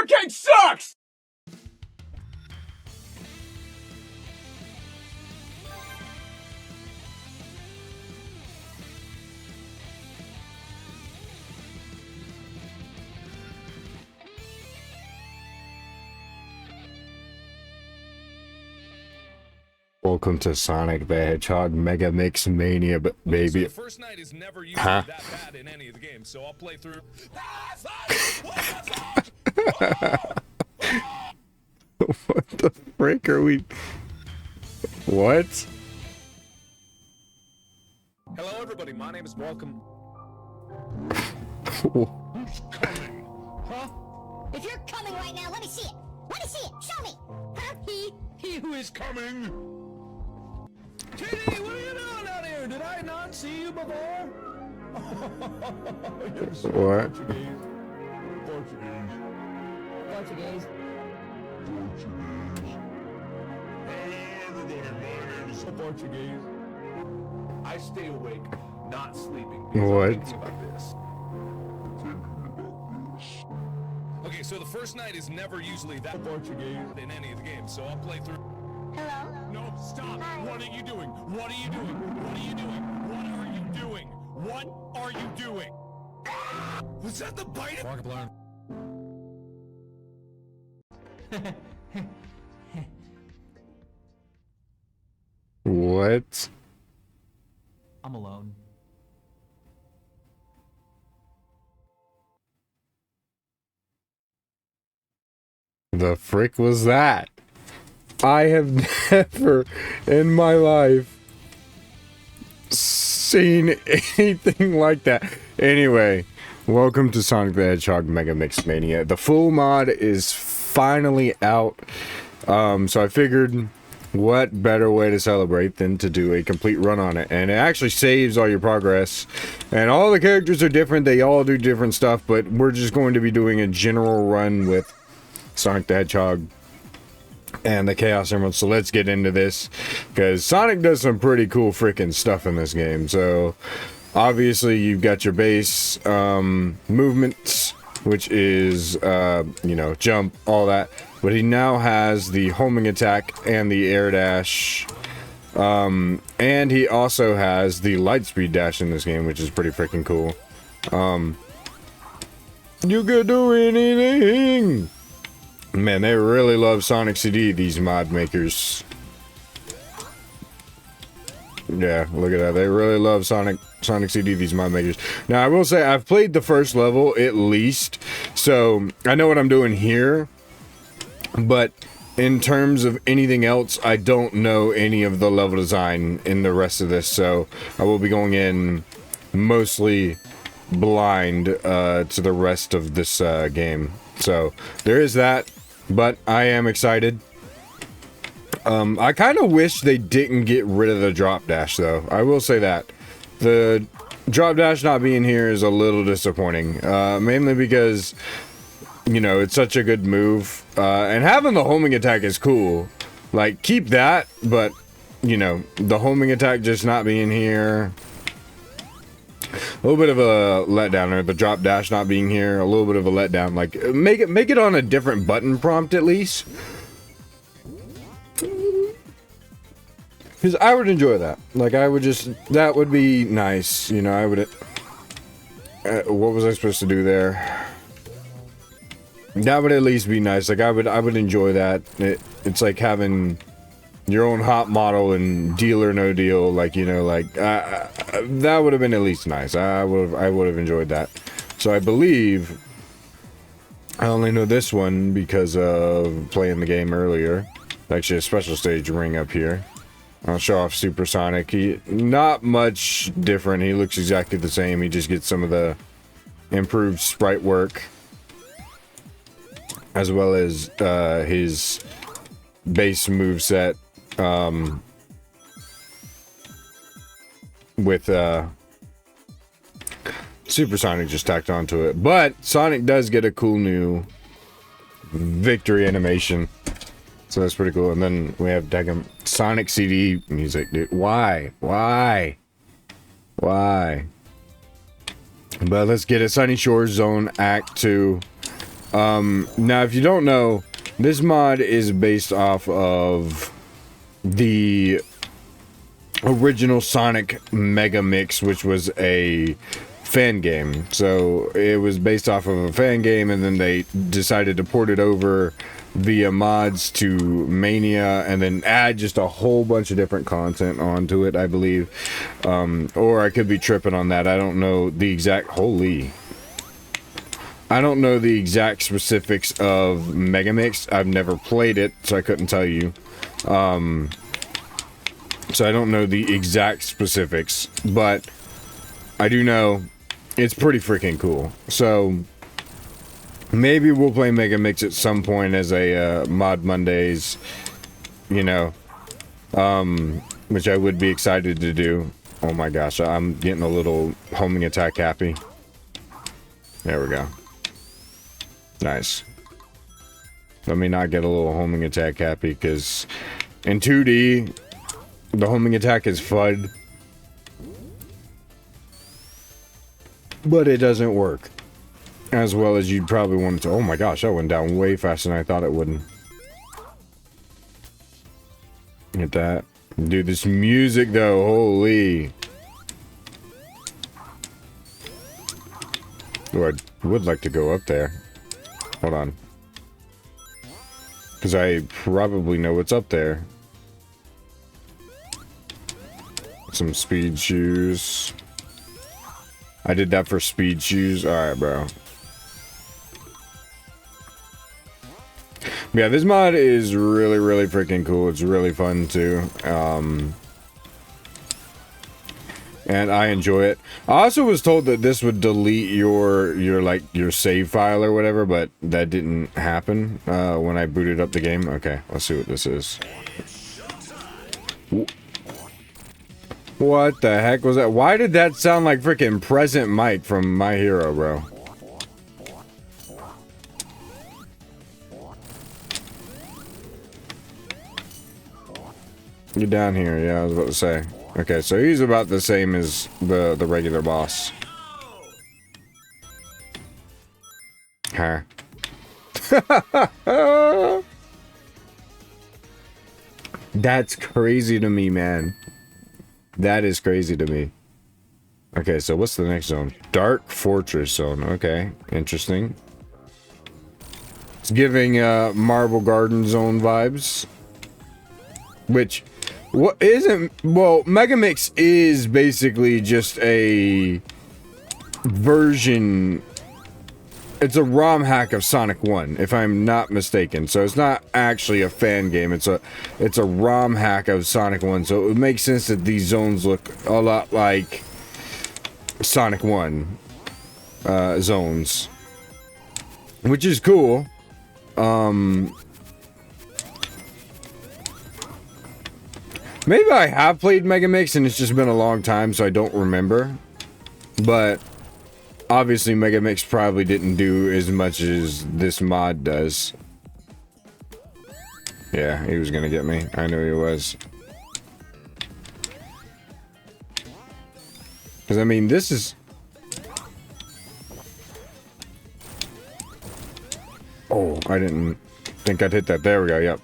arcade sucks! Welcome to Sonic the Hedgehog Megamix Mania, baby. So the first night is never usually that bad in any of the games, so I'll play through. What the frick are we? What? Hello, everybody. My name is Welcome. Who's coming? Huh? If you're coming right now, let me see it. Let me see it. Show me. Huh? He who is coming? TD, what are you doing out here? Did I not see you before? You're so What? Portuguese. Portuguese. Portuguese. Hello, everybody. My name is Portuguese. I stay awake, not sleeping. What? I'm thinking about this. Okay, so the first night is never usually that Portuguese in any of the games, so I'll play through. Hello? No, stop! What are you doing? What are you doing? What are you doing? What are you doing? What are you doing? Was that the bite of Markiplier? What? I'm alone. The frick was that? I have never in my life seen anything like that. Anyway, welcome to Sonic the Hedgehog Megamix Mania. The full mod is finally out. So I figured what better way to celebrate than to do a complete run on it. And it actually saves all your progress. And all the characters are different. They all do different stuff. But we're just going to be doing a general run with Sonic the Hedgehog and the Chaos Emeralds. So let's get into this, because Sonic does some pretty cool freaking stuff in this game. So obviously you've got your base movements, which is you know, jump, all that, but he now has the homing attack and the air dash, and he also has the light speed dash in this game, which is pretty freaking cool. You could do anything. Man, they really love Sonic CD, these mod makers. Yeah, look at that. They really love Sonic CD, these mod makers. Now, I will say, I've played the first level, at least, so I know what I'm doing here. But in terms of anything else, I don't know any of the level design in the rest of this, so I will be going in mostly blind to the rest of this game. So, there is that. But I am excited. I kind of wish they didn't get rid of the drop dash, though. I will say that. The drop dash not being here is a little disappointing. Mainly because, you know, it's such a good move. And having the homing attack is cool. Like, keep that, but, you know, the homing attack just not being here. A little bit of a letdown, or the drop dash not being here, a little bit of a letdown. Like, make it on a different button prompt at least, because I would enjoy that. Like, I would just, that would be nice, you know. I would what was I supposed to do there? That would at least be nice. Like, I would enjoy that. It's like having your own hot model and Deal or No Deal, like, you know, like, that would have been at least nice. I would have enjoyed that. So I believe I only know this one because of playing the game earlier. Actually, a special stage ring up here. I'll show off Supersonic. He, not much different. He looks exactly the same. He just gets some of the improved sprite work, as well as his base moveset. With Supersonic just tacked onto it. But Sonic does get a cool new victory animation, so that's pretty cool. And then we have Sonic CD music, dude. Why? But let's get it. Sunny Shores Zone Act 2. Now, if you don't know, this mod is based off of the original Sonic Megamix, which was a fan game. So it was based off of a fan game, and then they decided to port it over via mods to Mania, and then add just a whole bunch of different content onto it, I believe. Or I could be tripping on that. I don't know the exact... I don't know the exact specifics of Megamix. I've never played it, so I couldn't tell you. So I don't know the exact specifics, but I do know it's pretty freaking cool. So maybe we'll play Megamix at some point as a Mod Mondays, you know, which I would be excited to do. Oh my gosh, I'm getting a little homing attack happy. There we go. Nice. Let me not get a little homing attack happy, because in 2D, the homing attack is FUD, but it doesn't work as well as you'd probably want it to. Oh my gosh, that went down way faster than I thought it would. Get that. Dude, this music though, holy. Oh, I would like to go up there. Hold on. Because I probably know what's up there. Some speed shoes. I did that for speed shoes. Alright, bro. Yeah, this mod is really, really freaking cool. It's really fun too. And I enjoy it. I also was told that this would delete your save file or whatever, but that didn't happen when I booted up the game. Okay, let's see what this is. What the heck was that? Why did that sound like freaking Present Mike from My Hero, bro? Get down here. Yeah, I was about to say. Okay, so he's about the same as the regular boss. Huh. That's crazy to me, man. That is crazy to me. Okay, so what's the next zone? Dark Fortress Zone. Okay, interesting. It's giving Marble Garden Zone vibes. Which... what isn't... well, Megamix is basically just a version... it's a ROM hack of Sonic 1, if I'm not mistaken. So it's not actually a fan game. It's a ROM hack of Sonic 1. So it would make sense that these zones look a lot like Sonic 1 zones. Which is cool. Maybe I have played Megamix and it's just been a long time, so I don't remember. But obviously Megamix probably didn't do as much as this mod does. Yeah, he was gonna get me. I knew he was. Because, I mean, this is... oh, I didn't think I'd hit that. There we go, yep.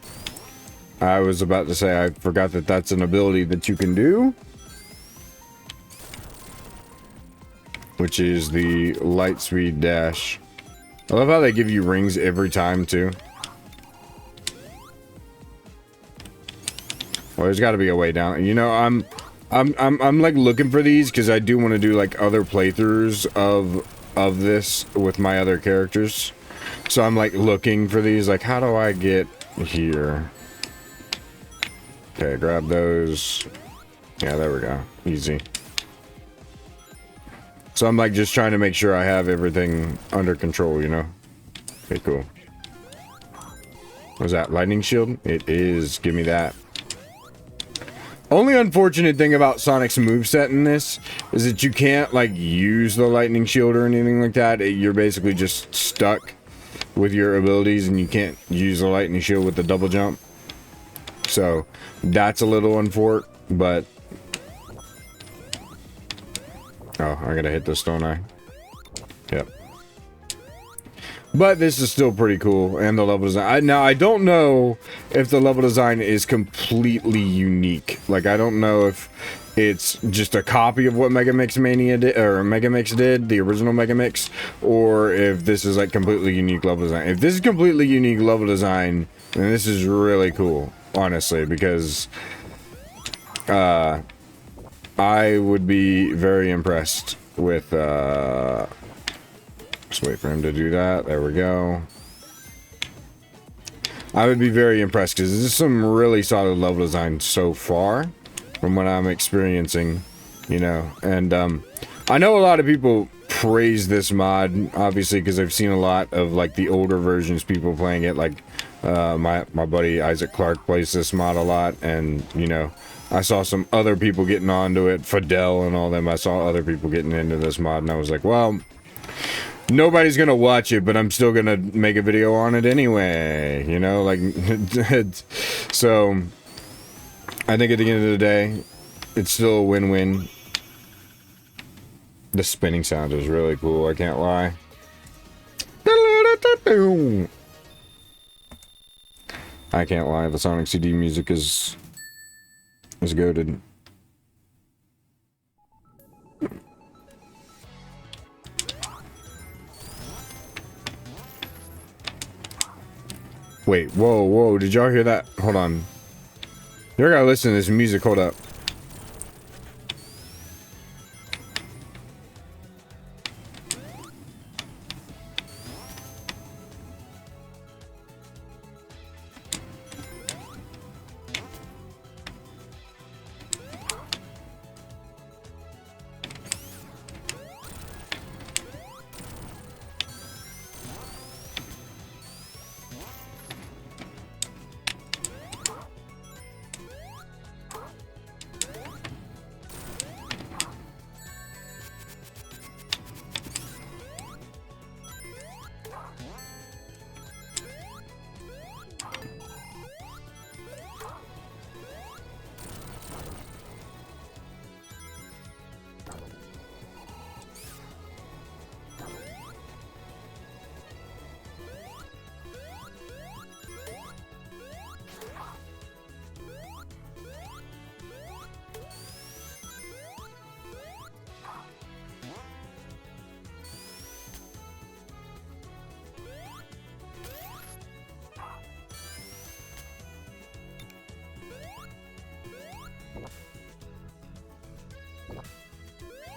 I was about to say, I forgot that that's an ability that you can do. Which is the light speed dash. I love how they give you rings every time, too. Well, there's got to be a way down. You know, I'm like looking for these because I do want to do like other playthroughs of this with my other characters. So I'm like looking for these. Like, how do I get here? Okay, grab those. Yeah, there we go. Easy. So I'm like just trying to make sure I have everything under control, you know? Okay, cool. Was that lightning shield? It is. Give me that. Only unfortunate thing about Sonic's moveset in this is that you can't like use the lightning shield or anything like that. You're basically just stuck with your abilities and you can't use the lightning shield with the double jump. So that's a little unfortunate, but... oh, I gotta hit this, don't I? Yep. But this is still pretty cool, and the level design. Now, I don't know if the level design is completely unique. Like, I don't know if it's just a copy of what Megamix Mania did, or Megamix did, the original Megamix, or if this is, like, completely unique level design. If this is completely unique level design, then this is really cool, honestly, because, I would be very impressed with, just wait for him to do that. There we go. I would be very impressed because this is some really solid level design so far from what I'm experiencing, you know. And I know a lot of people praise this mod, obviously, because I've seen a lot of like the older versions, people playing it. Like my buddy Isaac Clark plays this mod a lot, and you know, I saw some other people getting onto it, Fidel and all them. I saw other people getting into this mod, and I was like, well, nobody's gonna watch it, but I'm still gonna make a video on it anyway, you know, like, so, I think at the end of the day, it's still a win-win. The spinning sound is really cool, I can't lie. I can't lie, the Sonic CD music is goated. Wait, whoa, did y'all hear that? Hold on. Y'all gotta listen to this music, hold up.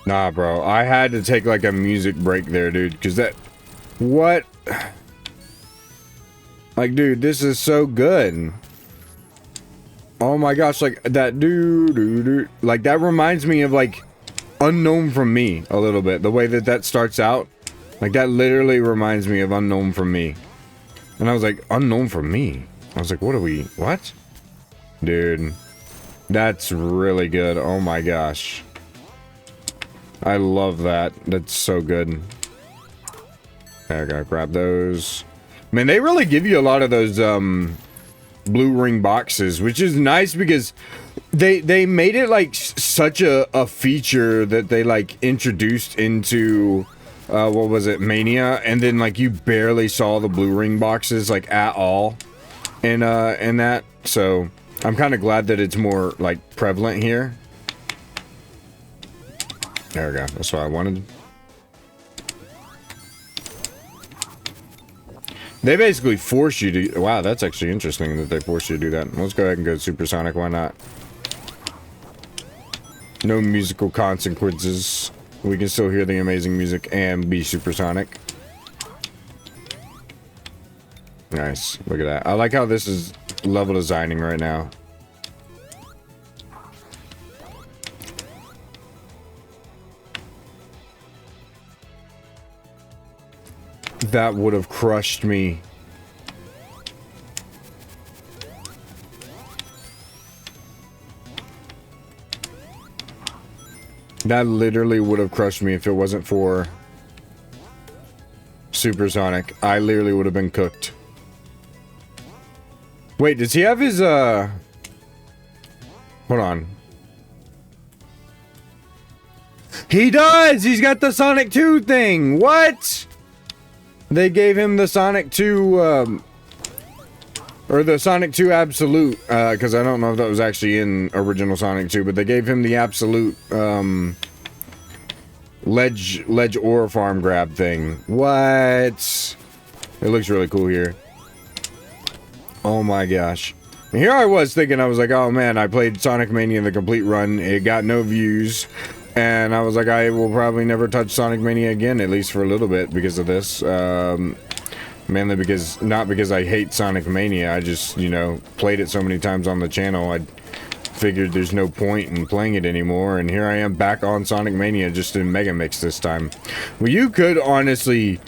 Nah, bro. I had to take like a music break there, dude. Because that... What? Like, dude, this is so good. Oh my gosh, like, that doo. Like, that reminds me of, like, Unknown From Me a little bit. The way that that starts out. Like, that literally reminds me of Unknown From Me. And I was like, Unknown From Me? I was like, what are we... What? Dude. That's really good. Oh my gosh. I love that. That's so good. Okay, I gotta grab those. Man, they really give you a lot of those blue ring boxes, which is nice because they made it like such a feature that they like introduced into what was it, Mania, and then like you barely saw the blue ring boxes like at all in that. So I'm kind of glad that it's more like prevalent here. There we go. That's what I wanted. They basically force you to... Wow, that's actually interesting that they force you to do that. Let's go ahead and go supersonic. Why not? No musical consequences. We can still hear the amazing music and be supersonic. Nice. Look at that. I like how this is level designing right now. That would have crushed me. That literally would have crushed me if it wasn't for Supersonic. I literally would have been cooked. Wait, does he have his, Hold on. He does! He's got the Sonic 2 thing! What? They gave him the Sonic 2, or the Sonic 2 Absolute, because I don't know if that was actually in original Sonic 2, but they gave him the Absolute, ledge ore farm grab thing. What? It looks really cool here. Oh my gosh. And here I was thinking, I was like, oh man, I played Sonic Mania the complete run. It got no views. And I was like, I will probably never touch Sonic Mania again, at least for a little bit because of this. Mainly because, not because I hate Sonic Mania, I just, you know, played it so many times on the channel, I figured there's no point in playing it anymore, and here I am back on Sonic Mania, just in Megamix this time. Well, you could honestly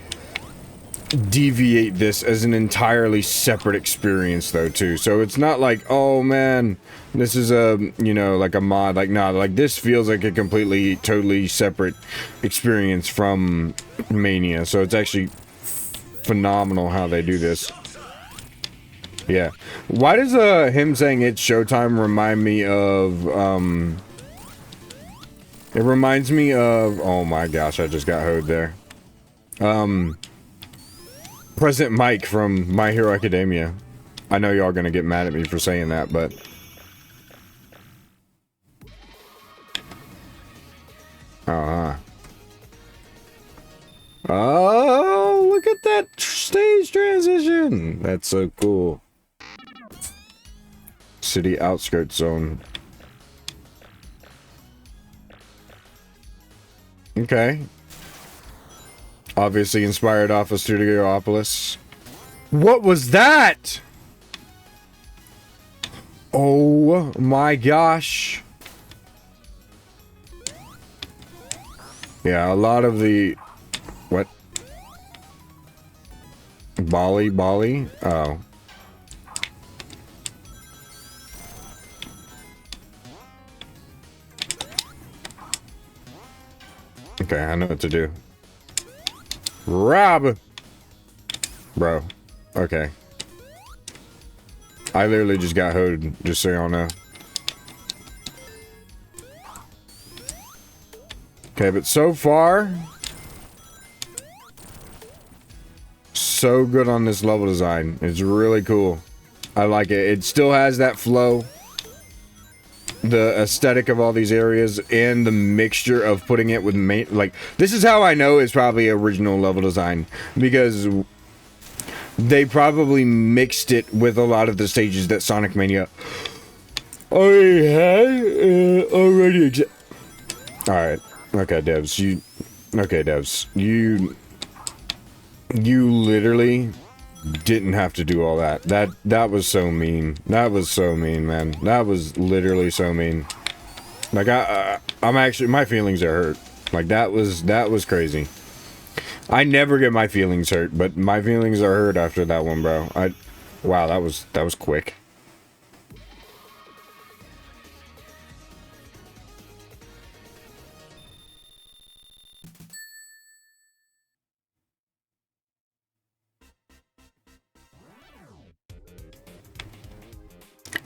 deviate this as an entirely separate experience, though, too. So it's not like, oh man, this is a, you know, like a mod, like, nah, like this feels like a completely, totally separate experience from Mania, so it's actually phenomenal how they do this. Yeah. Why does him saying it's showtime remind me of it reminds me of, oh my gosh, I just got hoed there. President Mike from My Hero Academia. I know y'all gonna get mad at me for saying that, but oh, look at that stage transition. That's so cool. City outskirts zone. Okay. Obviously inspired off of Studiopolis. What was that? Oh my gosh. Yeah, a lot of the... What? Bali? Oh. Okay, I know what to do. Rob! Bro. Okay. I literally just got hoed, just so y'all know. Okay, but so far... so good on this level design. It's really cool. I like it. It still has that flow. The aesthetic of all these areas and the mixture of putting it with like, this is how I know it's probably original level design, because they probably mixed it with a lot of the stages that Sonic Mania already had. Alright. Okay, devs. You literally didn't have to do all that. That was so mean. That was so mean, man. That was literally so mean. Like, I'm actually, my feelings are hurt. Like, that was crazy. I never get my feelings hurt, but my feelings are hurt after that one, bro. Wow, that was quick.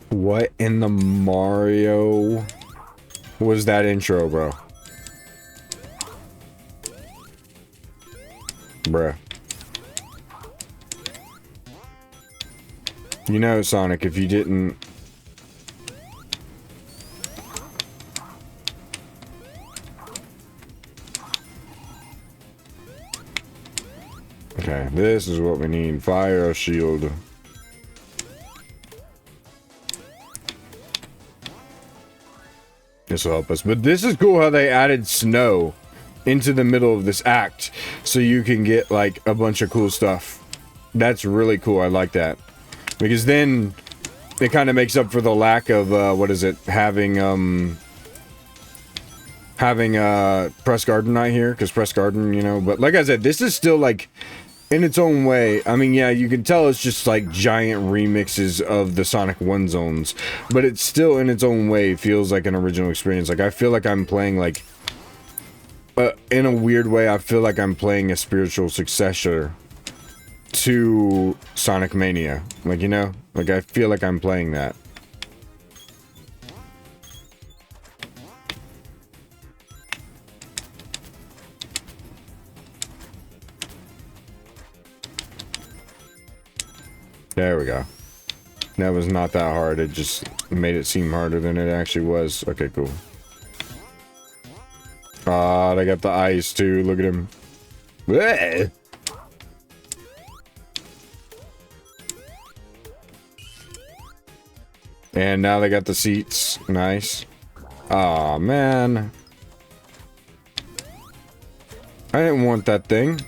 What in the Mario was that intro, bro? Bruh. You know, Sonic, if you didn't... Okay, this is what we need. Fire shield. This will help us. But this is cool how they added snow into the middle of this act, so you can get like a bunch of cool stuff. That's really cool. I like that, because then it kind of makes up for the lack of what is it, having Press Garden not here, because Press Garden, you know. But like I said, this is still like in its own way. I mean, yeah, you can tell it's just like giant remixes of the Sonic 1 zones, but it's still in its own way feels like an original experience. Like, I feel like I'm playing like in a weird way, I feel like I'm playing a spiritual successor to Sonic Mania. Like, you know, like I feel like I'm playing that. There we go. That was not that hard. It just made it seem harder than it actually was. Okay, cool. Ah, they got the ice too. Look at him. Blech. And now they got the seats. Nice. Aw, man. I didn't want that thing.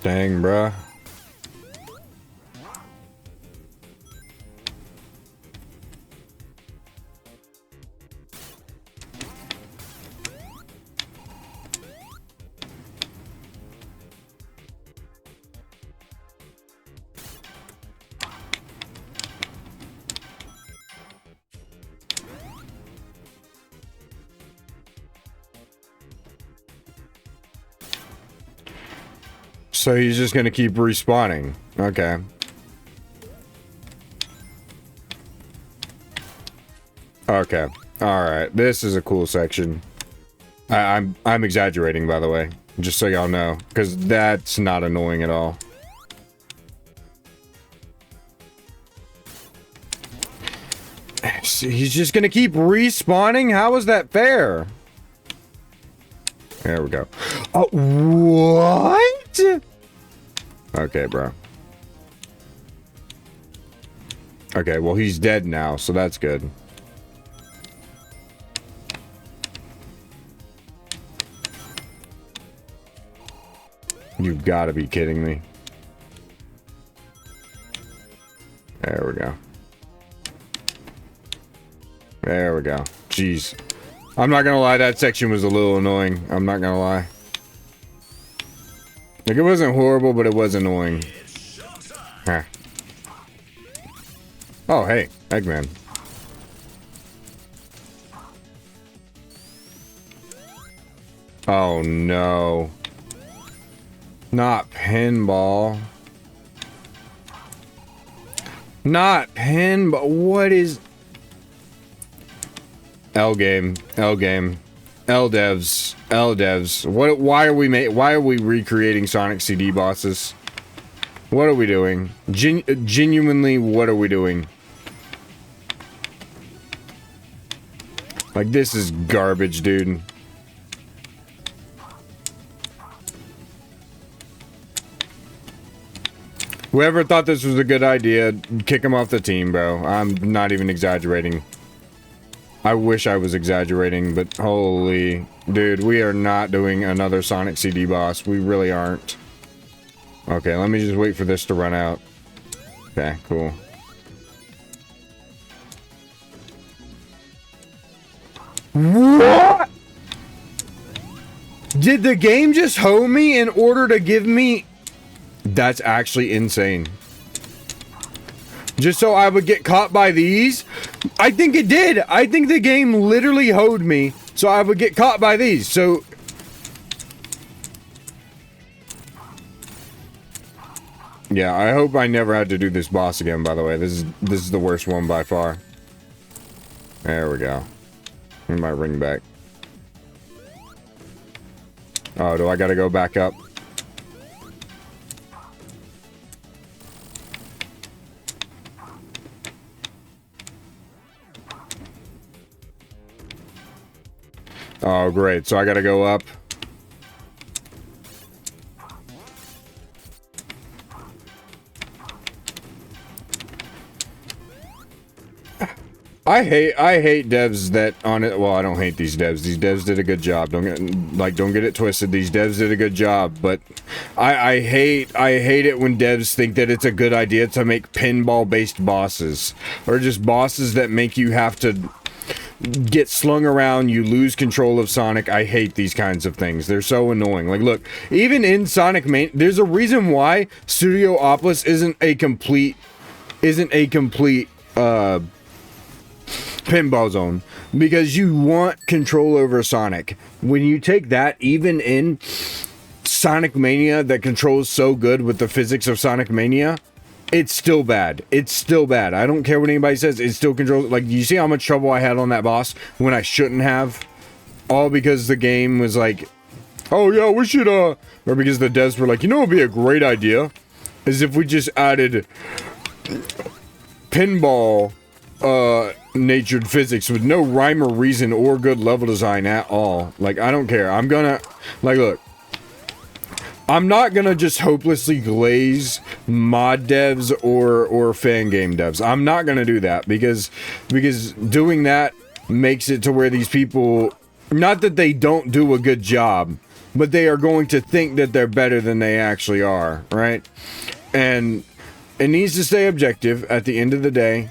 Dang, bruh. So he's just gonna keep respawning. Okay. Okay. Alright. This is a cool section. I'm exaggerating, by the way. Just so y'all know. Because that's not annoying at all. He's just gonna keep respawning? How is that fair? There we go. Oh, what? Okay, bro. Okay, well, he's dead now, so that's good. You've got to be kidding me. There we go. There we go. Jeez. I'm not gonna lie, that section was a little annoying. I'm not gonna lie. Like, it wasn't horrible, but it was annoying. Huh. Oh, hey, Eggman. Oh, no. Not pinball. Not pinball. What is... L game. L game. L devs. L devs. What? Why are we recreating Sonic CD bosses? What are we doing? Genuinely, what are we doing? Like, this is garbage, dude. Whoever thought this was a good idea, kick him off the team, bro. I'm not even exaggerating. I wish I was exaggerating, but holy... Dude, we are not doing another Sonic CD boss. We really aren't. Okay, let me just wait for this to run out. Okay, cool. What? Did the game just hoe me in order to give me... That's actually insane. Just so I would get caught by these? I think it did. I think the game literally hoed me so I would get caught by these. So... Yeah, I hope I never had to do this boss again, by the way. This is the worst one by far. There we go. Give my ring back. Oh, do I gotta go back up? Oh, great. So I gotta go up. I hate devs that on it. Well, I don't hate these devs. These devs did a good job. Don't get it twisted. These devs did a good job, but I hate it when devs think that it's a good idea to make pinball based bosses or just bosses that make you have to get slung around, you lose control of Sonic. I hate these kinds of things. They're so annoying. Like, look, even in Sonic Mania, there's a reason why Studiopolis isn't a complete Pinball Zone, because you want control over Sonic. When you take that, even in Sonic Mania that controls so good with the physics of Sonic Mania, it's still bad. It's still bad. I don't care what anybody says. It still controls. Like, you see how much trouble I had on that boss when I shouldn't have? All because the game was like, oh yeah, we should, or because the devs were like, you know what would be a great idea? Is if we just added pinball, natured physics with no rhyme or reason or good level design at all. Like, I don't care. I'm gonna, like, look. I'm not gonna just hopelessly glaze mod devs or fan game devs. I'm not gonna do that because doing that makes it to where these people, not that they don't do a good job, but they are going to think that they're better than they actually are, right? And it needs to stay objective at the end of the day,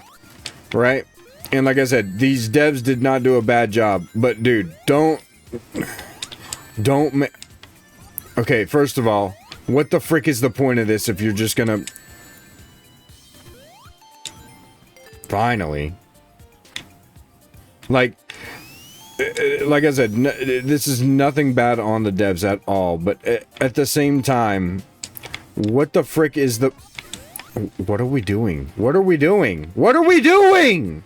right? And like I said, these devs did not do a bad job, but dude, don't okay, first of all, what the frick is the point of this if you're just gonna... Finally. Like I said, this is nothing bad on the devs at all, but at the same time, what the frick is the... What are we doing? What are we doing? What are we doing?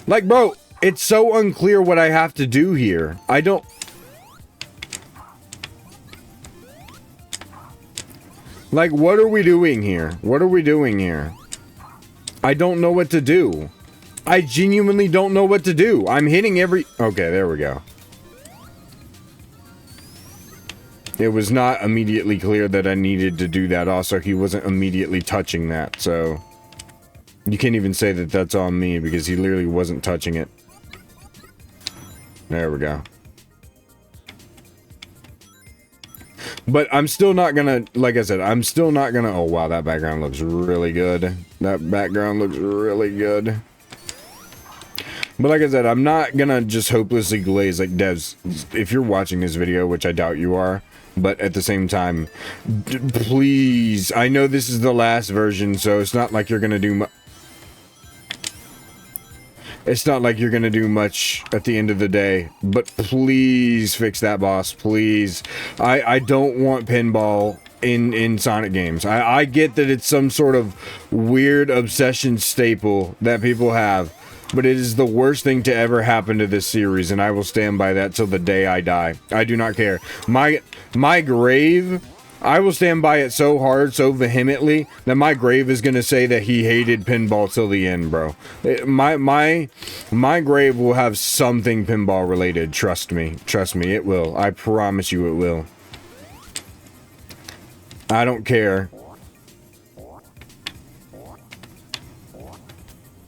Like, bro... It's so unclear what I have to do here. I don't... Like, what are we doing here? What are we doing here? I don't know what to do. I genuinely don't know what to do. I'm hitting every... Okay, there we go. It was not immediately clear that I needed to do that. Also, he wasn't immediately touching that, so... You can't even say that that's on me because he literally wasn't touching it. There we go. But I'm still not gonna, like I said, I'm still not gonna... Oh, wow, that background looks really good. That background looks really good. But like I said, I'm not gonna just hopelessly glaze like devs. If you're watching this video, which I doubt you are, but at the same time, please, I know this is the last version, so it's not like you're gonna do much. It's not like you're gonna do much at the end of the day, but please fix that boss, please. I don't want pinball in Sonic games. I get that it's some sort of weird obsession staple that people have, but it is the worst thing to ever happen to this series, and I will stand by that till the day I die. I do not care. My grave... I will stand by it so hard, so vehemently, that my grave is gonna say that he hated pinball till the end, bro. My grave will have something pinball related, trust me. Trust me, it will. I promise you it will. I don't care.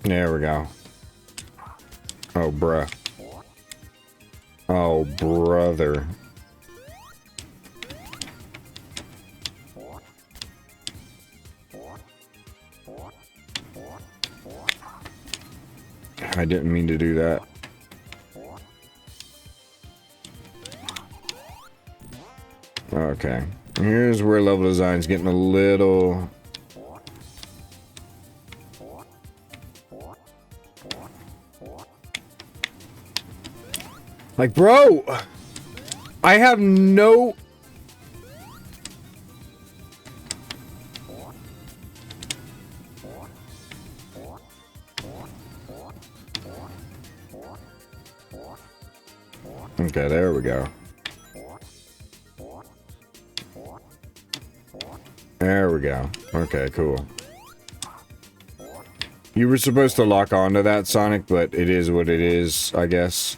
There we go. Oh, bruh. Oh, brother. I didn't mean to do that. Okay. Here's where level design's getting a little... Like, bro! I have no... Okay, there we go. There we go. Okay, cool. You were supposed to lock onto that, Sonic, but it is what it is, I guess.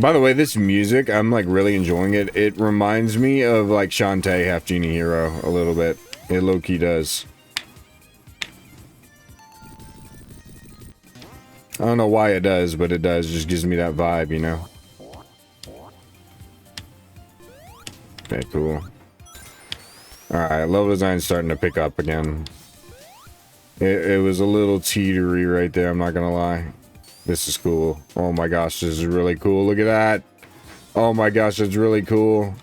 By the way, this music, I'm like really enjoying it. It reminds me of like Shantae, Half Genie Hero, a little bit. It low-key does. I don't know why it does, but it does. It just gives me that vibe, you know? Okay, cool. Alright, level design's starting to pick up again. It was a little teetery right there, I'm not gonna lie. This is cool. Oh my gosh, this is really cool. Look at that. Oh my gosh, that's really cool.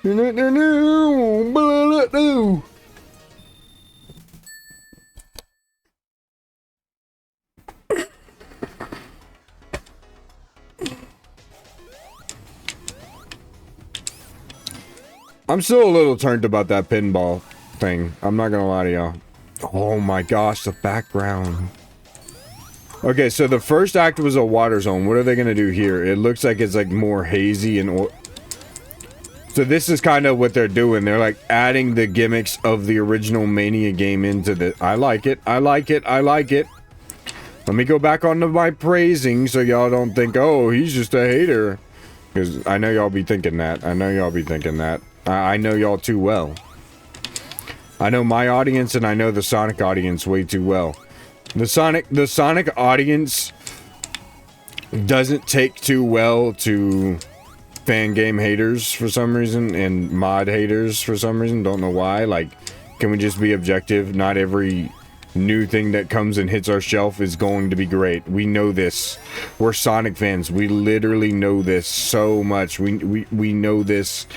I'm still a little turned about that pinball thing. I'm not gonna lie to y'all. Oh my gosh, the background. Okay, so the first act was a water zone. What are they gonna do here? It looks like it's like more hazy and... So this is kind of what they're doing. They're like adding the gimmicks of the original Mania game into the... I like it. I like it. I like it. Let me go back onto my praising so y'all don't think, oh, he's just a hater. Because I know y'all be thinking that. I know y'all be thinking that. I know y'all too well. I know my audience and I know the Sonic audience way too well. The Sonic audience doesn't take too well to fan game haters for some reason and mod haters for some reason. Don't know why. Like, can we just be objective? Not every new thing that comes and hits our shelf is going to be great. We know this. We're Sonic fans. We literally know this so much. We know this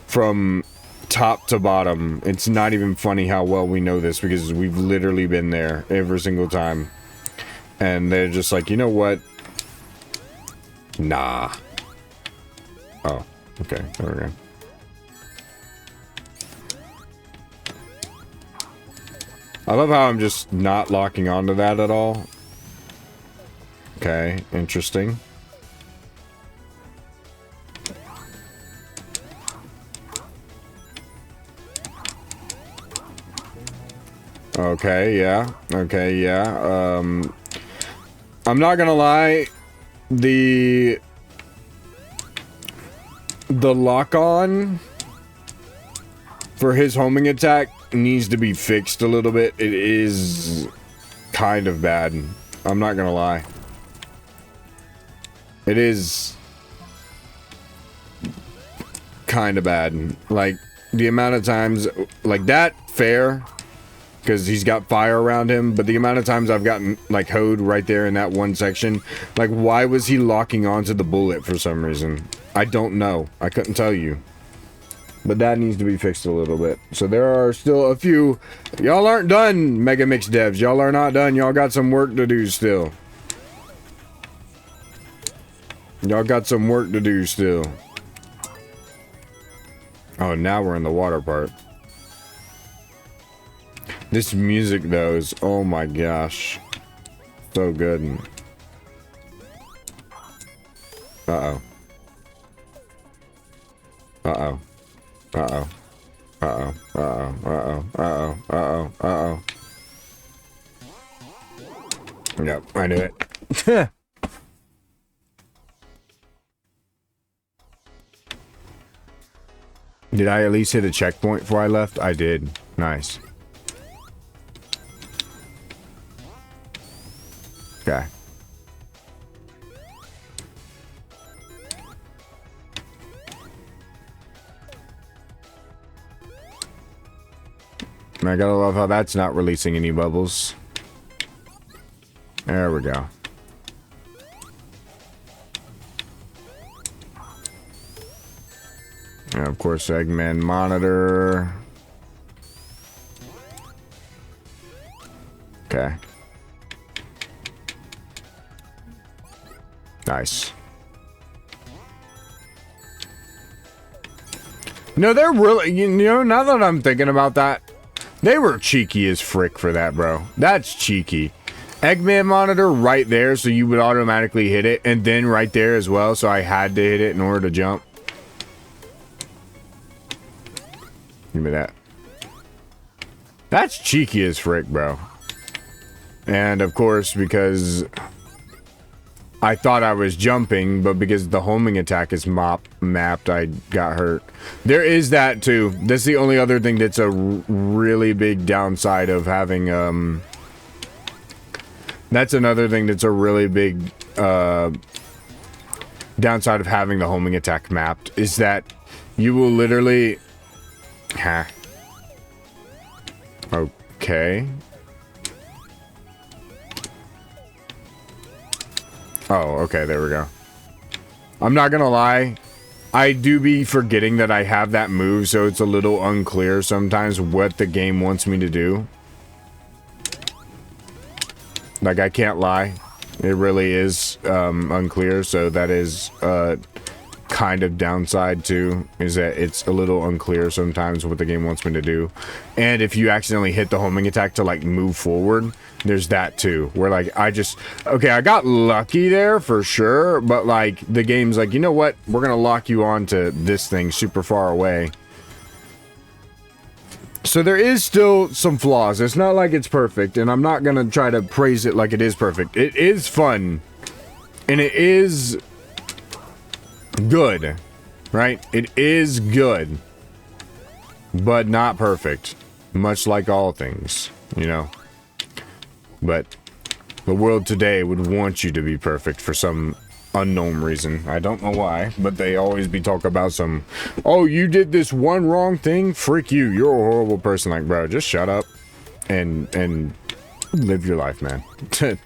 from top to bottom. It's not even funny how well we know this because we've literally been there every single time. And they're just like, you know what? Nah. Oh, okay. There we go. I love how I'm just not locking onto that at all. Okay, interesting. Okay, yeah. Okay, yeah. I'm not gonna lie. The lock-on for his homing attack needs to be fixed a little bit. It is kind of bad. I'm not gonna lie. It is kind of bad. Like, the amount of times... Like, that, fair. Because he's got fire around him. But the amount of times I've gotten, like, hoed right there in that one section. Like, why was he locking onto the bullet for some reason? I don't know. I couldn't tell you. But that needs to be fixed a little bit. So there are still a few... Y'all aren't done, Megamix devs. Y'all are not done. Y'all got some work to do still. Y'all got some work to do still. Oh, now we're in the water part. This music, though, is... Oh my gosh. So good. Uh-oh. Uh-oh. Uh-oh. Uh-oh. Uh-oh. Uh-oh. Uh-oh. Uh-oh. Uh-oh. Yep, I knew it. Did I at least hit a checkpoint before I left? I did. Nice. Okay. I gotta love how that's not releasing any bubbles. There we go. And of course, Eggman monitor. Okay. Nice. No, they're really, you know, now that I'm thinking about that, they were cheeky as frick for that, bro. That's cheeky. Eggman monitor right there, so you would automatically hit it, and then right there as well, so I had to hit it in order to jump. Give me that. That's cheeky as frick, bro. And of course, because I thought I was jumping, but because the homing attack is mapped, I got hurt. There is that too. That's the only other thing that's a really big downside of having, that's another thing that's a really big, downside of having the homing attack mapped, is that you will literally... Huh. Okay. Oh, okay, there we go. I'm not gonna lie. I do be forgetting that I have that move, so it's a little unclear sometimes what the game wants me to do. Like, I can't lie. It really is unclear, so that is kind of downside too, is that it's a little unclear sometimes what the game wants me to do. And if you accidentally hit the homing attack to like move forward, there's that too, where like I got lucky there for sure, but like the game's like, you know what, we're gonna lock you onto this thing super far away. So there is still some flaws. It's not like it's perfect, and I'm not gonna try to praise it like it is perfect. It is fun, and it is good, right? It is good, but not perfect, much like all things, you know. But the world today would want you to be perfect for some unknown reason. I don't know why, but they always be talking about some, oh, you did this one wrong thing, freak you, you're a horrible person. Like, bro, just shut up and live your life, man. Okay,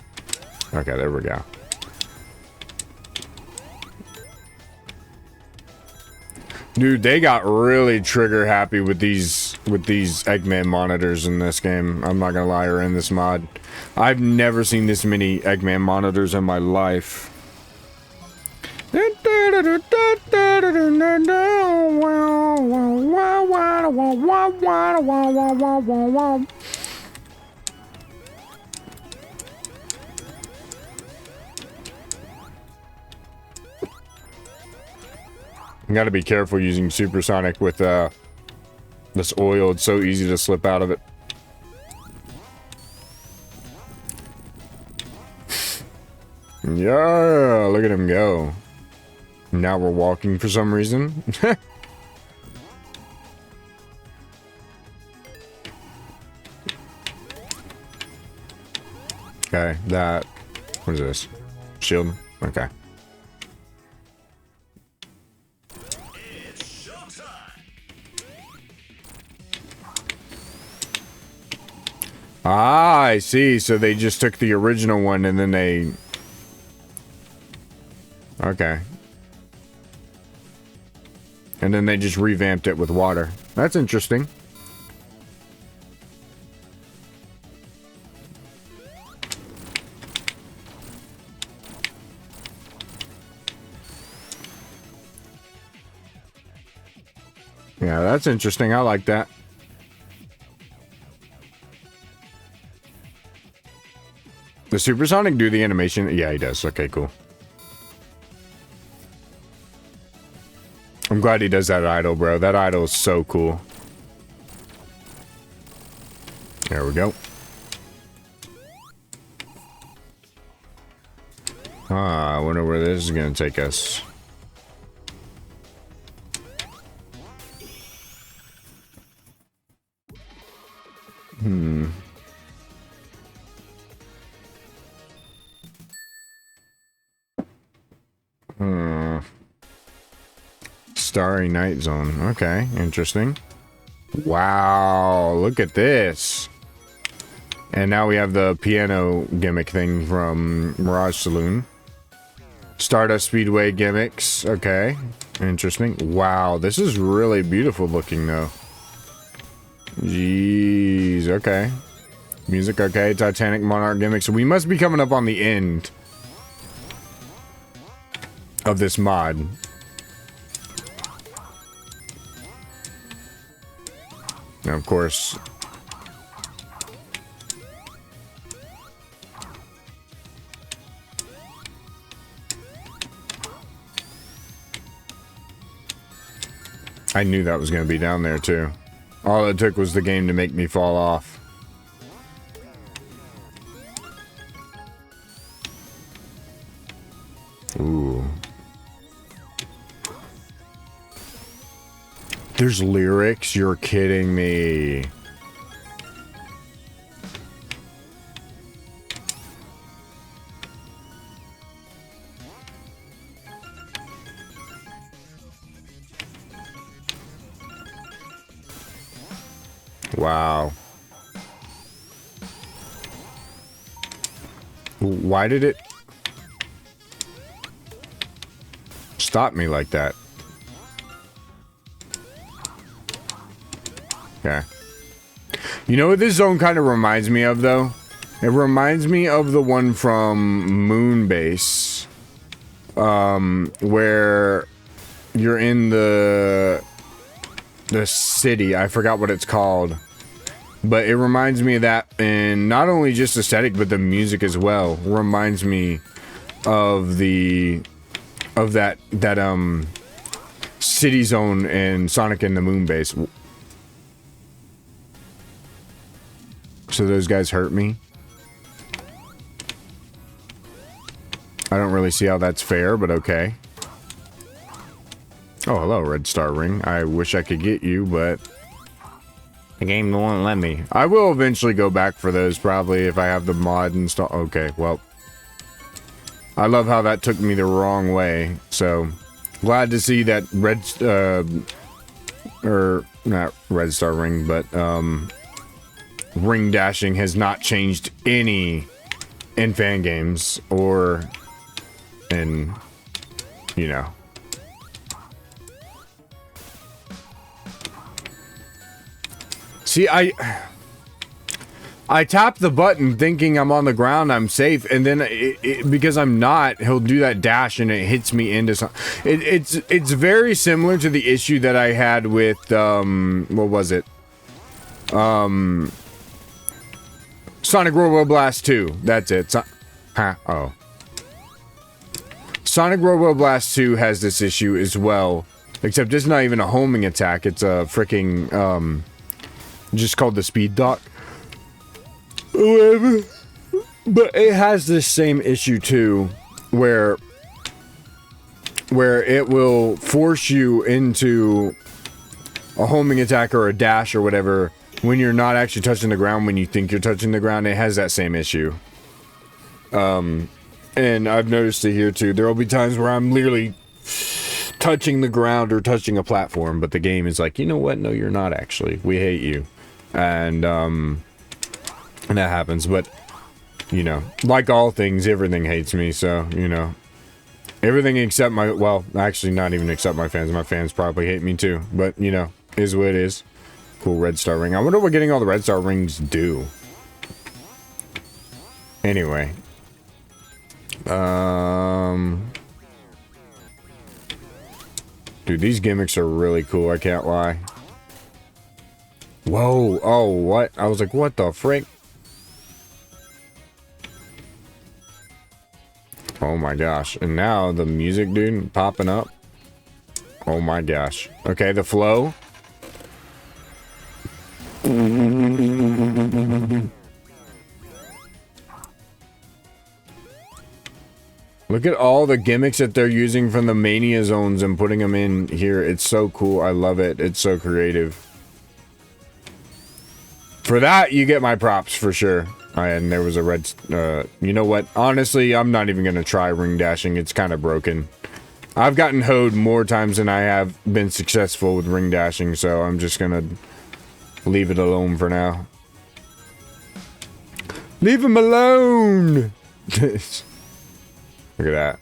there we go. Dude, they got really trigger happy with these Eggman monitors in this game. I'm not gonna lie, or in this mod. I've never seen this many Eggman monitors in my life. You gotta be careful using supersonic with this oil. It's so easy to slip out of it. Yeah, look at him go. Now we're walking for some reason. Okay, that... What is this? Shield? Okay. Ah, I see. So they just took the original one and then they... Okay. And then they just revamped it with water. That's interesting. Yeah, that's interesting. I like that. Does Supersonic do the animation? Yeah, he does. Okay, cool. I'm glad he does that idol, bro. That idol is so cool. There we go. Ah, I wonder where this is going to take us. Starry Night Zone. Okay, interesting. Wow, look at this. And now we have the piano gimmick thing from Mirage Saloon. Stardust Speedway gimmicks. Okay, interesting. Wow, this is really beautiful looking though. Jeez, okay. Music, okay. Titanic Monarch gimmick. So we must be coming up on the end of this mod. Now, of course, I knew that was going to be down there too. All it took was the game to make me fall off. Ooh. There's lyrics? You're kidding me. Wow. Why did it stop me like that? Okay. You know what this zone kind of reminds me of, though? It reminds me of the one from Moonbase. Where you're in the city. I forgot what it's called. But it reminds me of that, and not only just aesthetic, but the music as well. Reminds me of that city zone in Sonic and the Moonbase. So those guys hurt me. I don't really see how that's fair, but okay. Oh, hello, Red Star Ring. I wish I could get you, but the game won't let me. I will eventually go back for those, probably, if I have the mod installed. Okay, well. I love how that took me the wrong way, so glad to see that or not Red Star Ring, but ring dashing has not changed any in fan games or in, you know. See, I tap the button thinking I'm on the ground, I'm safe, and then because I'm not, he'll do that dash and it hits me into something. It's very similar to the issue that I had with what was it? Sonic Robo Blast 2. That's it. Oh. Sonic Robo Blast 2 has this issue as well, except it's not even a homing attack. It's a freaking just called the speed dock. Whatever. But it has this same issue too, where it will force you into a homing attack or a dash or whatever when you're not actually touching the ground when you think you're touching the ground. It has that same issue. And I've noticed it here too. There will be times where I'm literally touching the ground or touching a platform, but the game is like, you know what? No, you're not actually. We hate you. And that happens, but, you know, like all things, everything hates me, so, you know. Everything except my, well, actually not even except my fans. My fans probably hate me too, but, you know, is what it is. Cool Red Star Ring. I wonder what getting all the Red Star Rings do. Anyway. Dude, these gimmicks are really cool, I can't lie. Whoa, oh, what? I was like, what the frick? Oh my gosh. And now the music, dude, popping up. Oh my gosh. Okay, the flow. Look at all the gimmicks that they're using from the Mania zones and putting them in here. It's so cool. I love it. It's so creative. For that, you get my props for sure. And there was a red, you know what? Honestly, I'm not even going to try ring dashing. It's kind of broken. I've gotten hoed more times than I have been successful with ring dashing, so I'm just going to leave it alone for now. Leave him alone! Look at that.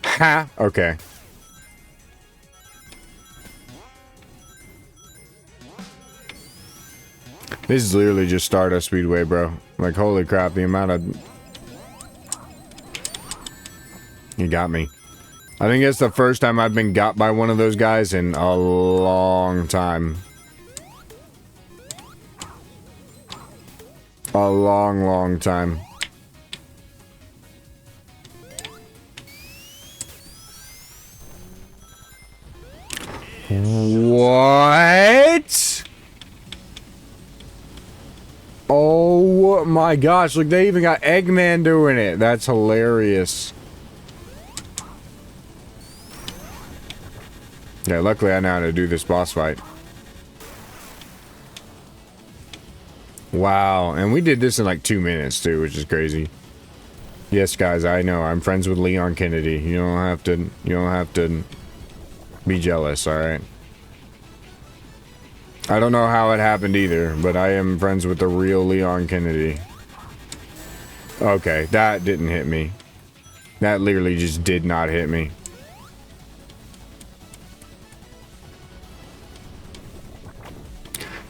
Ha! Okay. This is literally just Stardust Speedway, bro. Like, holy crap, the amount of... You got me. I think it's the first time I've been got by one of those guys in a long time. A long, long time. What? Oh my gosh, look, they even got Eggman doing it. That's hilarious. Yeah, luckily I know how to do this boss fight. Wow, and we did this in like 2 minutes too, which is crazy. Yes, guys, I know. I'm friends with Leon Kennedy. You don't have to be jealous, all right? I don't know how it happened either, but I am friends with the real Leon Kennedy. Okay, that didn't hit me. That literally just did not hit me.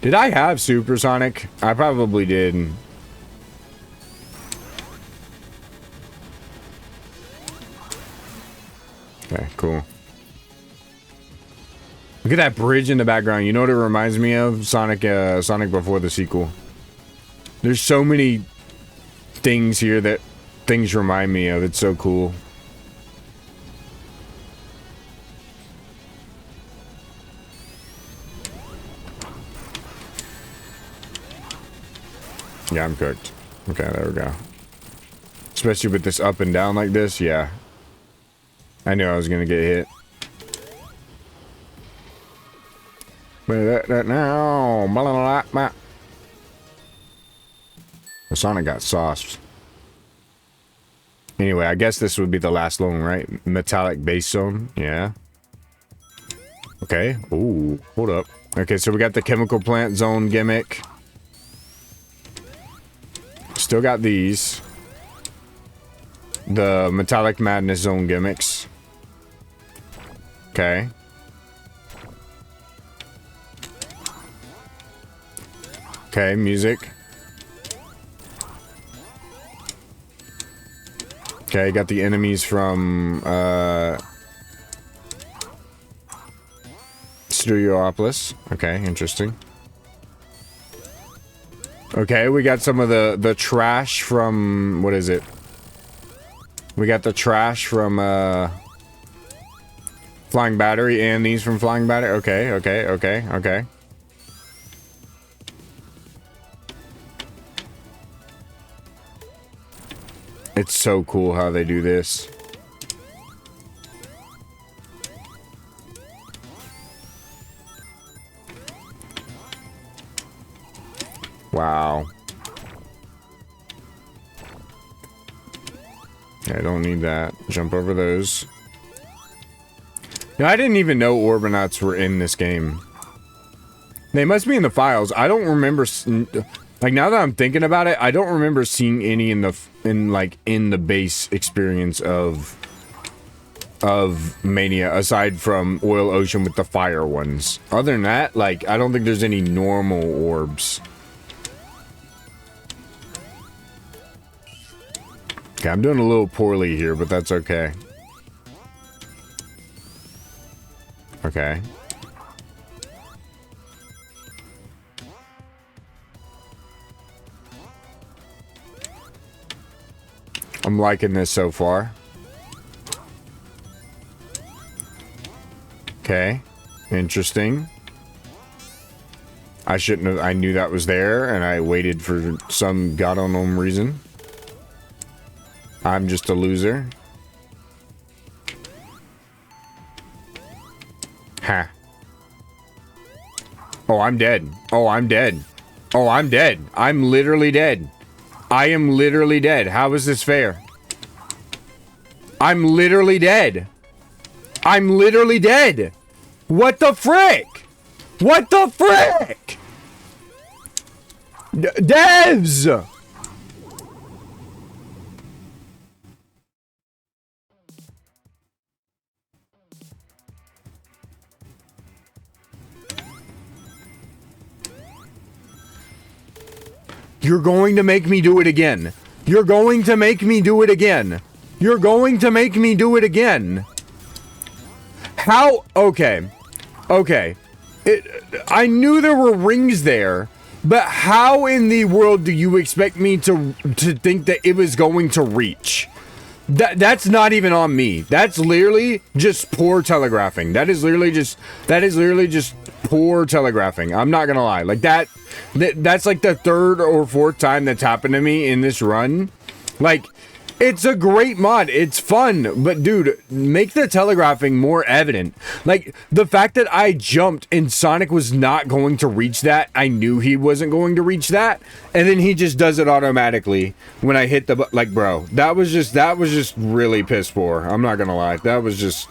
Did I have Supersonic? I probably did. Okay, cool. Look at that bridge in the background. You know what it reminds me of? Sonic before the sequel. There's so many things here that things remind me of. It's so cool. Yeah, I'm cooked. Okay, there we go. Especially with this up and down like this, yeah. I knew I was gonna get hit. But that now, the Sonic got sauced. Anyway, I guess this would be the last zone, right? Metallic base zone, yeah. Okay. Ooh, hold up. Okay, so we got the chemical plant zone gimmick. Still got these. The metallic madness zone gimmicks. Okay. Okay, music. Okay, got the enemies from Studiopolis. Okay, interesting. Okay, we got some of the trash from, what is it? We got the trash from Flying Battery and these from Flying Battery. Okay. It's so cool how they do this. Wow. I don't need that. Jump over those. Yeah, I didn't even know Orbinauts were in this game. They must be in the files. I don't remember... Like, now that I'm thinking about it, I don't remember seeing any in the base experience of Mania, aside from Oil Ocean with the fire ones. Other than that, like, I don't think there's any normal orbs. Okay, I'm doing a little poorly here, but that's okay. Okay. I'm liking this so far. Okay. Interesting. I shouldn't have... I knew that was there, and I waited for some god-unknown reason. I'm just a loser. Ha. Oh, I'm dead. Oh, I'm dead. Oh, I'm dead. I'm literally dead. I am literally dead. How is this fair? I'm literally dead. I'm literally dead. What the frick? What the frick? Devs! You're going to make me do it again. You're going to make me do it again. You're going to make me do it again. How? Okay. Okay. I knew there were rings there, but how in the world do you expect me to think that it was going to reach? That's not even on me. That's literally just poor telegraphing. That is literally just poor telegraphing. I'm not gonna lie. Like that's like the third or fourth time that's happened to me in this run. Like, it's a great mod. It's fun. But dude, make the telegraphing more evident. Like, the fact that I jumped and Sonic was not going to reach that. I knew he wasn't going to reach that. And then he just does it automatically when I hit the... Like, bro, that was just really piss poor. I'm not gonna lie. That was just...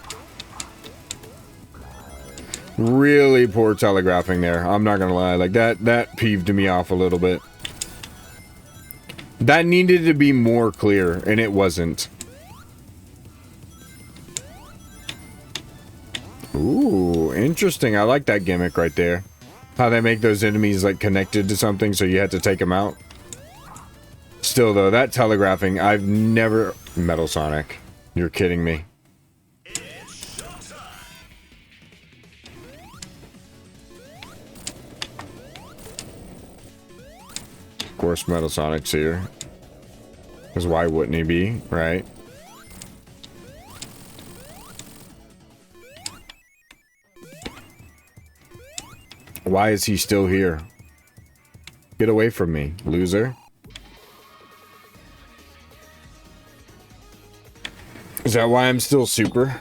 Really poor telegraphing there. I'm not gonna lie. Like, that peeved me off a little bit. That needed to be more clear, and it wasn't. Ooh, interesting. I like that gimmick right there. How they make those enemies, like, connected to something, so you had to take them out. Still, though, that telegraphing, I've never... Metal Sonic. You're kidding me. Of course, Metal Sonic's here. Because why wouldn't he be, right? Why is he still here? Get away from me, loser. Is that why I'm still super?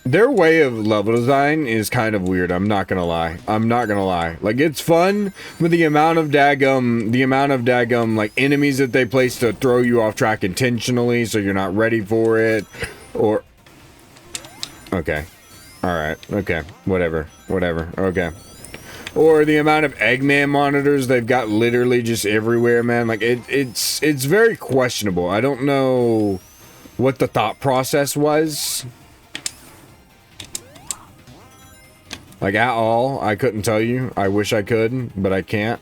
Their way of level design is kind of weird. I'm not gonna lie. I'm not gonna lie. Like, it's fun, but the amount of daggum, like, enemies that they place to throw you off track intentionally so you're not ready for it, or... Okay. Alright. Okay. Whatever. Okay. Or the amount of Eggman monitors they've got literally just everywhere, man. Like, it's very questionable. I don't know what the thought process was. Like, at all. I couldn't tell you. I wish I could, but I can't.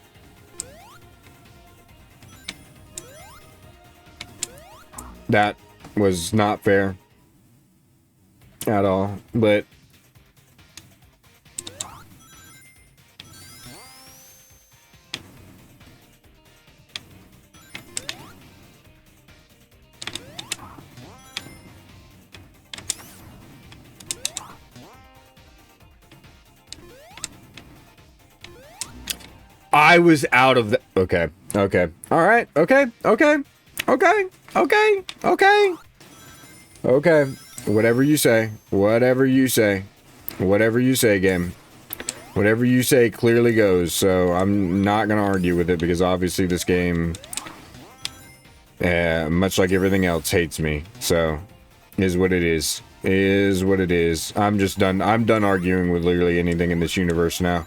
That was not fair. At all. But... I was out of the... Okay. Okay. Alright. Okay. Okay. Okay. Okay. Okay. Okay. Whatever you say. Whatever you say. Whatever you say, game. Whatever you say clearly goes, so I'm not gonna argue with it, because obviously this game, much like everything else, hates me. So, is what it is. Is what it is. I'm just done. I'm done arguing with literally anything in this universe now.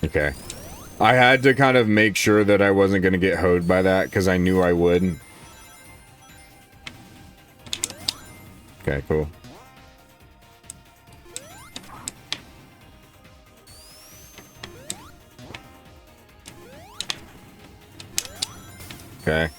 Okay. I had to kind of make sure that I wasn't going to get hoed by that, because I knew I would. Okay, cool. Okay.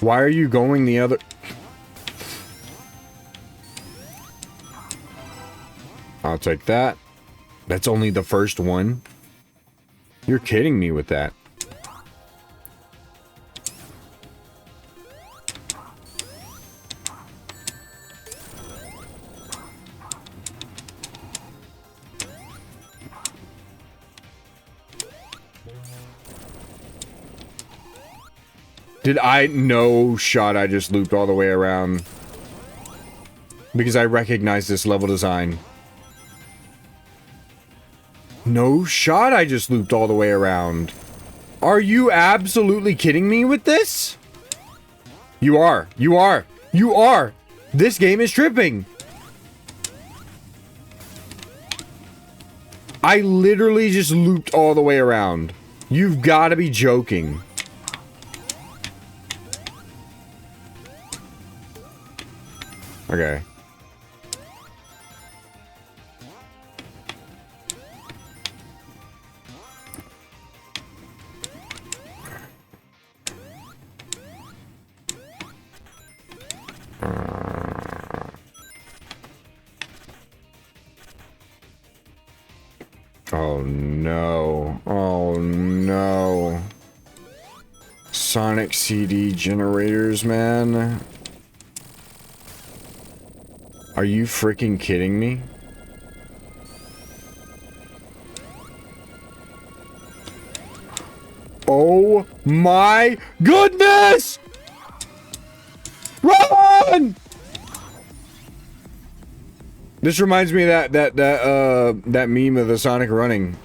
Why are you going the other... I'll take that. That's only the first one? You're kidding me with that. Did I... No shot, I just looped all the way around. Because I recognize this level design. No shot, I just looped all the way around. Are you absolutely kidding me with this? You are. You are. You are. This game is tripping. I literally just looped all the way around. You've got to be joking. Okay. Oh no. Oh no. Sonic CD generators, man. Are you freaking kidding me? Oh my goodness! Run! This reminds me of that meme of the Sonic running.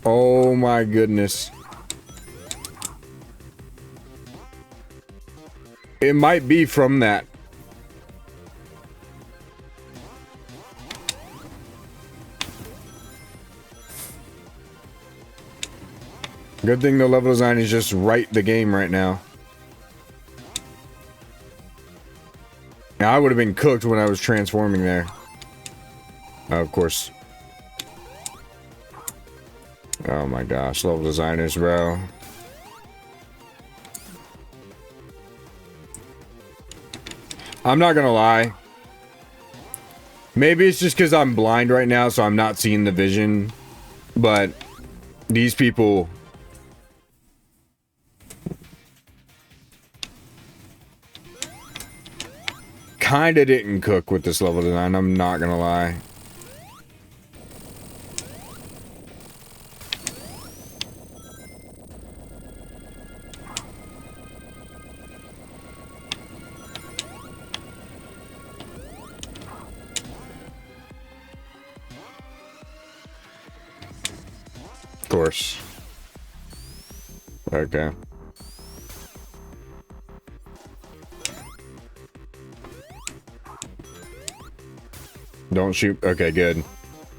Oh my goodness. It might be from that. Good thing the level design is just right the game right now. Now I would have been cooked when I was transforming there. Of course. Oh my gosh, level designers, bro. I'm not gonna lie. Maybe it's just because I'm blind right now, so I'm not seeing the vision. But these people... kinda didn't cook with this level design, I'm not gonna lie. Of course. Okay. Don't shoot. Okay, good.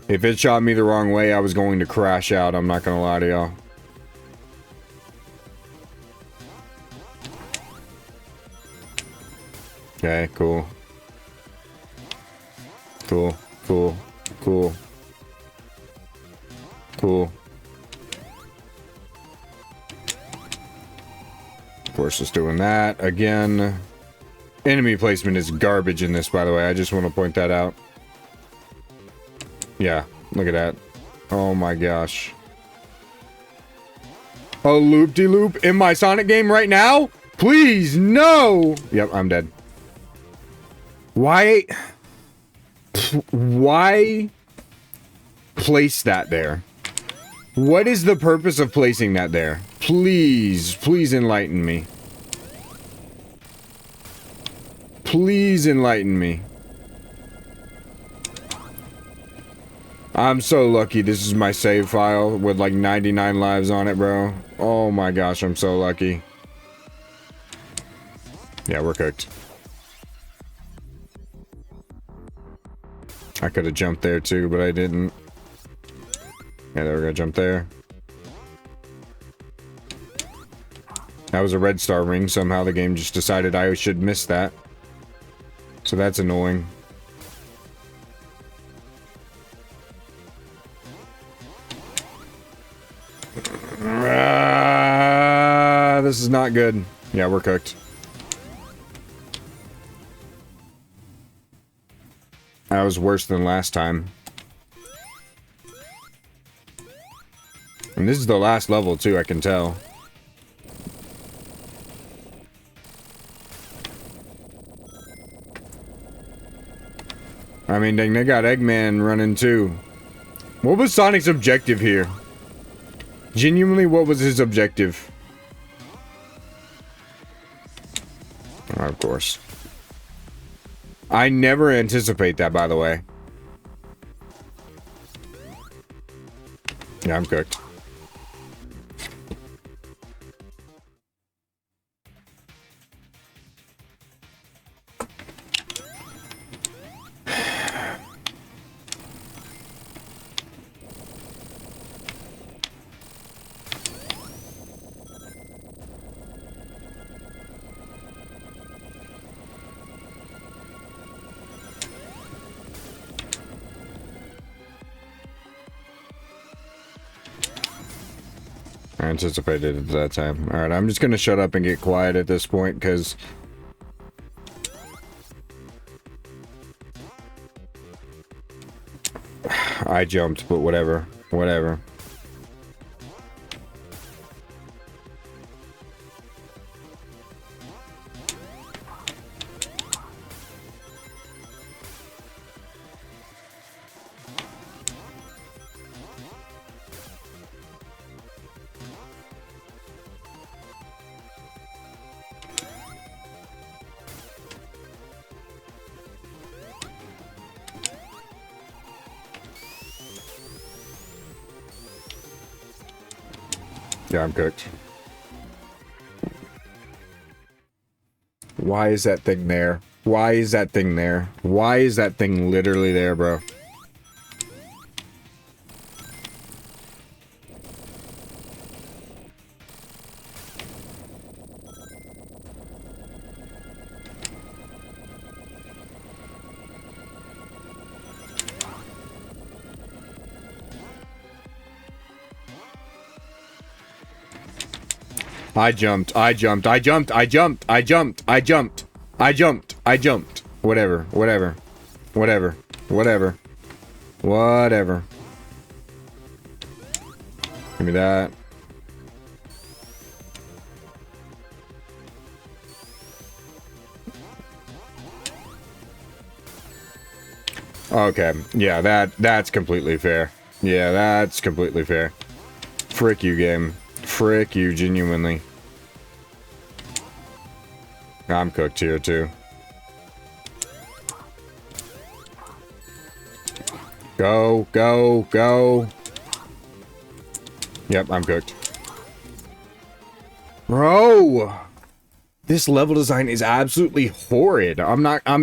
If it shot me the wrong way, I was going to crash out. I'm not gonna lie to y'all. Okay, cool. Cool, cool, cool. Cool. Of course, it's doing that again. Enemy placement is garbage in this, by the way. I just want to point that out. Yeah, look at that. Oh my gosh. A loop-de-loop in my Sonic game right now? Please, no! Yep, I'm dead. Why? Why place that there? What is the purpose of placing that there? Please, please enlighten me. Please enlighten me. I'm so lucky this is my save file with like 99 lives on it, bro. Oh my gosh, I'm so lucky. Yeah, we're cooked. I could have jumped there too, but I didn't. Yeah, there we go, jump there. That was a red star ring. Somehow the game just decided I should miss that. So that's annoying. This is not good. Yeah, we're cooked. That was worse than last time. And this is the last level too, I can tell. I mean, dang, they got Eggman running too. What was Sonic's objective here? Genuinely, what was his objective? Oh, of course. I never anticipate that, by the way. Yeah, I'm cooked. I anticipated it that time. Alright, I'm just gonna shut up and get quiet at this point, because... I jumped, but whatever. Whatever. Yeah, I'm cooked. Why is that thing there? Why is that thing there? Why is that thing literally there, bro? I jumped. Whatever. Give me that. Okay. Yeah, that's completely fair. Yeah, that's completely fair. Frick you, game. Frick you, genuinely. I'm cooked here, too. Go, go, go. Yep, I'm cooked. Bro! This level design is absolutely horrid. I'm done. Not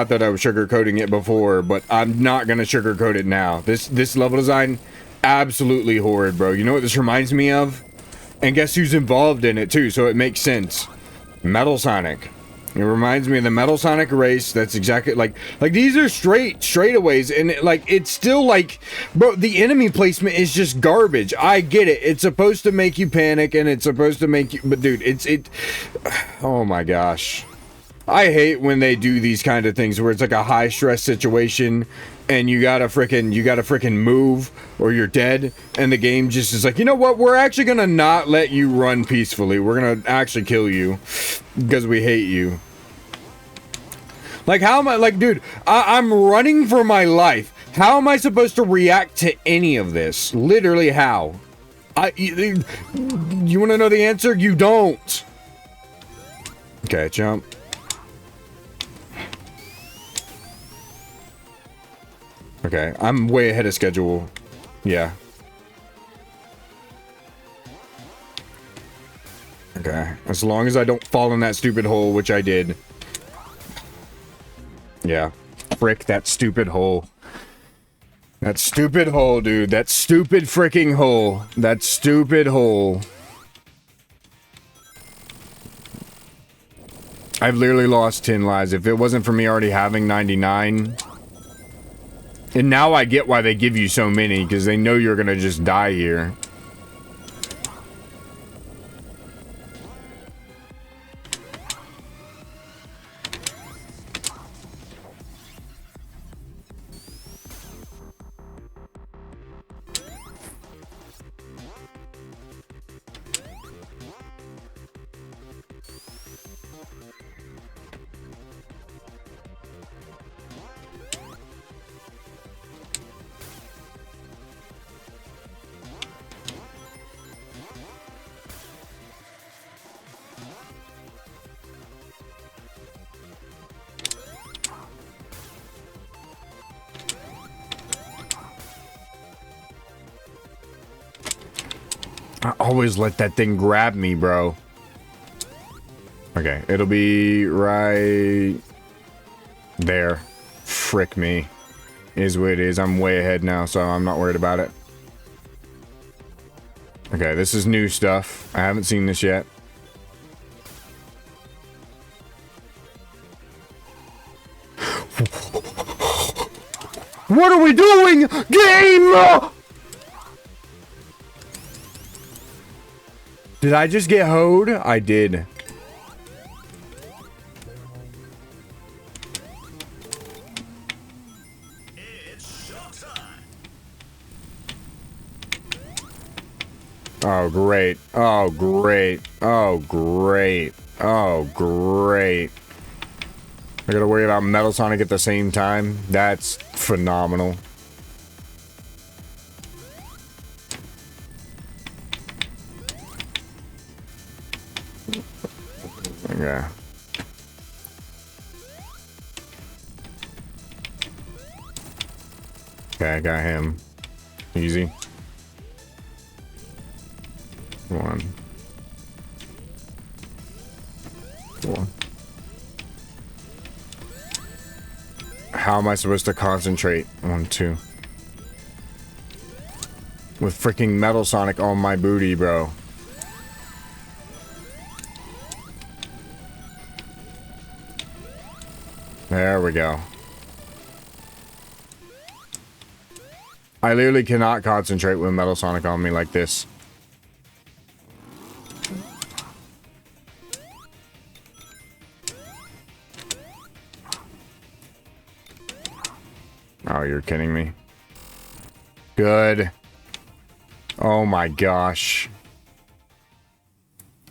that I was sugarcoating it before, but I'm not gonna sugarcoat it now. This level design, absolutely horrid, bro. You know what this reminds me of? And guess who's involved in it too, so it makes sense. Metal Sonic. It reminds me of the Metal Sonic race. That's exactly like these are straightaways, and it's still like, bro, the enemy placement is just garbage. I get it. It's supposed to make you panic, and it's supposed to make you, but dude, oh my gosh. I hate when they do these kind of things where it's like a high stress situation and you gotta frickin' move or you're dead, and the game just is like, you know what, we're actually gonna not let you run peacefully. We're gonna actually kill you because we hate you. Like, how am I, like, dude, I'm running for my life. How am I supposed to react to any of this? Literally, how? You want to know the answer? You don't. Okay, jump. Okay, I'm way ahead of schedule. Yeah. Okay, as long as I don't fall in that stupid hole, which I did. Yeah. Frick that stupid hole. That stupid hole, dude. That stupid freaking hole. That stupid hole. I've literally lost 10 lives. If it wasn't for me already having 99... And now I get why they give you so many, because they know you're gonna just die here. I always let that thing grab me, bro. Okay, it'll be right there. Frick me. Is what it is. I'm way ahead now, so I'm not worried about it. Okay, this is new stuff. I haven't seen this yet. What are we doing? Game! Did I just get hoed? I did. Oh, great. Oh, great. Oh, great. Oh, great. I gotta worry about Metal Sonic at the same time. That's phenomenal. Okay. Okay, I got him. Easy. One. Four. How am I supposed to concentrate? 1, 2. With freaking Metal Sonic on my booty, bro. There we go. I literally cannot concentrate with Metal Sonic on me like this. Oh, you're kidding me. Good. Oh my gosh.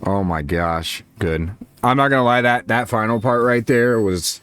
Oh my gosh. Good. I'm not gonna lie, that final part right there was